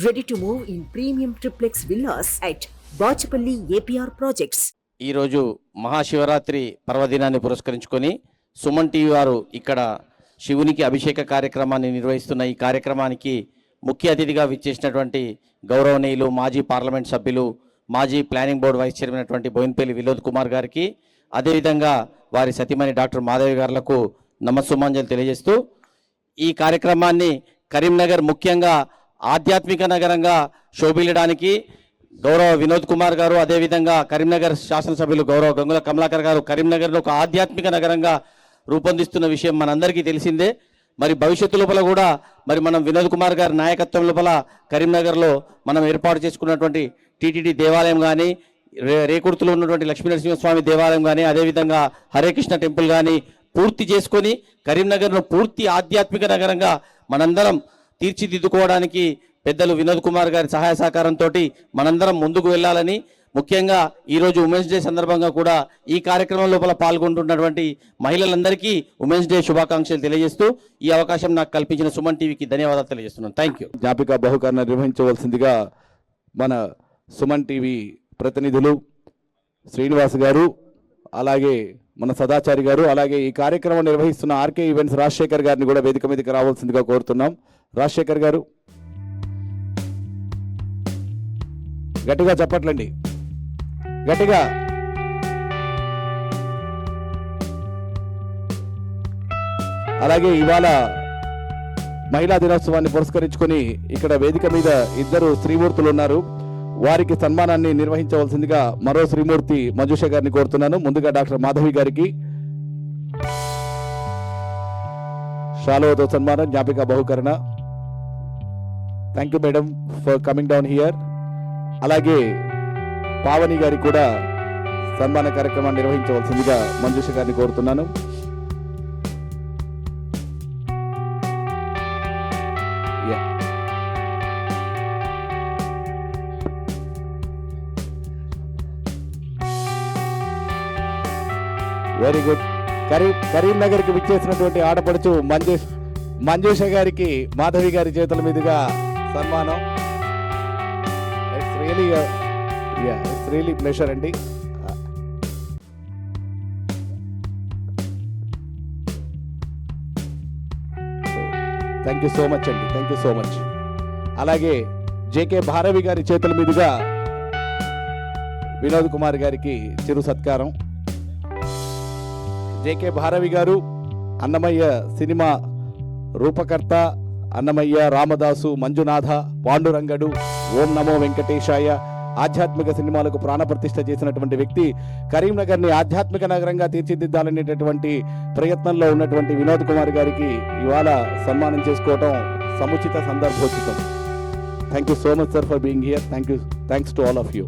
Ready to move in premium triplex villas at Bachapalli APR Projects. ఈరోజు మహాశివరాత్రి పర్వదినాన్ని పురస్కరించుకొని Suman TV వారు ఇక్కడ శివునికి అభిషేక కార్యక్రమాన్ని నిర్వహిస్తున్న ఈ కార్యక్రమానికి ముఖ్య అతిథిగా విచ్చేసినటువంటి గౌరవనీయులు మాజీ పార్లమెంట్ సభ్యులు మాజీ ప్లానింగ్ బోర్డు వైస్ చైర్మన్ అయినటువంటి బోయినపల్లి వినోద్ కుమార్ గారికి, అదేవిధంగా వారి సతీమణి డాక్టర్ మాధవి గారులకు నమస్సుమాంజలి తెలియజేస్తూ ఈ కార్యక్రమాన్ని కరీంనగర్ ముఖ్యంగా ఆధ్యాత్మిక నగరంగా శోభిల్లడానికి గౌరవ వినోద్ కుమార్ గారు, అదేవిధంగా కరీంనగర్ శాసనసభ్యులు గౌరవ గంగుల కమలాకర్ గారు కరీంనగర్ను ఒక ఆధ్యాత్మిక నగరంగా రూపొందిస్తున్న విషయం మనందరికీ తెలిసిందే. మరి భవిష్యత్తు లోపల కూడా మనం వినోద్ కుమార్ గారి నాయకత్వం లోపల కరీంనగర్లో మనం ఏర్పాటు చేసుకున్నటువంటి టీటీడీ దేవాలయం కానీ, రేకుర్తిలో ఉన్నటువంటి లక్ష్మీనరసింహస్వామి దేవాలయం కానీ, అదేవిధంగా హరే కృష్ణ టెంపుల్ కానీ పూర్తి చేసుకొని కరీంనగర్ను పూర్తి ఆధ్యాత్మిక నగరంగా మనందరం తీర్చిదిద్దుకోవడానికి పెద్దలు వినోద్ కుమార్ గారి సహాయ సహకారంతో మనందరం ముందుకు వెళ్ళాలని, ముఖ్యంగా ఈరోజు ఉమెన్స్ డే సందర్భంగా కూడా ఈ కార్యక్రమం లోపల పాల్గొంటున్నటువంటి మహిళలందరికీ ఉమెన్స్ డే శుభాకాంక్షలు తెలియజేస్తూ ఈ అవకాశం నాకు కల్పించిన సుమన్ టీవీకి ధన్యవాదాలు తెలియజేస్తున్నాను. Thank you. జ్ఞాపిక బహుకరణ నిర్వహించవలసిందిగా మన సుమన్ టీవీ ప్రతినిధులు శ్రీనివాస్ గారు, అలాగే మన సదాచారి గారు, అలాగే ఈ కార్యక్రమం నిర్వహిస్తున్న ఆర్కే ఈవెంట్స్ రాజశేఖర్ గారిని కూడా వేదిక మీదకి రావాల్సిందిగా కోరుతున్నాం. రాజశేఖర్ గారు గట్టిగా చెప్పట్లండి, గట్టిగా. అలాగే ఇవాళ మహిళా దినోత్సవాన్ని పురస్కరించుకొని ఇక్కడ వేదిక మీద ఇద్దరు శ్రీమూర్తులు ఉన్నారు. వారికి సన్మానాన్ని నిర్వహించవలసిందిగా మరో శ్రీమూర్తి మంజుష గారిని కోరుతున్నాను. ముందుగా డాక్టర్ మాధవి గారికి షాలోతో సన్మానం, జ్ఞాపిక బహుకరణ. Thank you madam for coming down here. అలాగే పావని గారికి కూడా సన్మాన కార్యక్రమాన్ని నిర్వహించవలసిందిగా మంజుష గారిని కోరుతున్నాను. Very good. కరీంనగర్కి విచ్చేసినటువంటి ఆడపడుచు మంజుష గారికి మాధవి గారి చేతుల మీదుగా సన్మానం. ఇట్స్ రియలీ ప్లెజర్ అండి. థ్యాంక్ యూ సో మచ్ అండి, థ్యాంక్ యూ సో మచ్. అలాగే జేకే భారవి గారి చేతుల మీదుగా వినోద్ కుమార్ గారికి చిరు సత్కారం. జేకే భారవి గారు అన్నమయ్య సినిమా రూపకర్త, అన్నమయ్య, రామదాసు, మంజునాథ, పాండురంగడు, ఓం నమో వెంకటేశాయ ఆధ్యాత్మిక సినిమాలకు ప్రాణప్రతిష్ఠ చేసినటువంటి వ్యక్తి. కరీంనగర్ని ఆధ్యాత్మిక నగరంగా తీర్చిదిద్దాలనేటటువంటి ప్రయత్నంలో ఉన్నటువంటి వినోద్ కుమార్ గారికి ఇవాళ సన్మానం చేసుకోవడం సముచిత సందర్భోచితం. Thank you so much sir for being here. Thanks to all of you.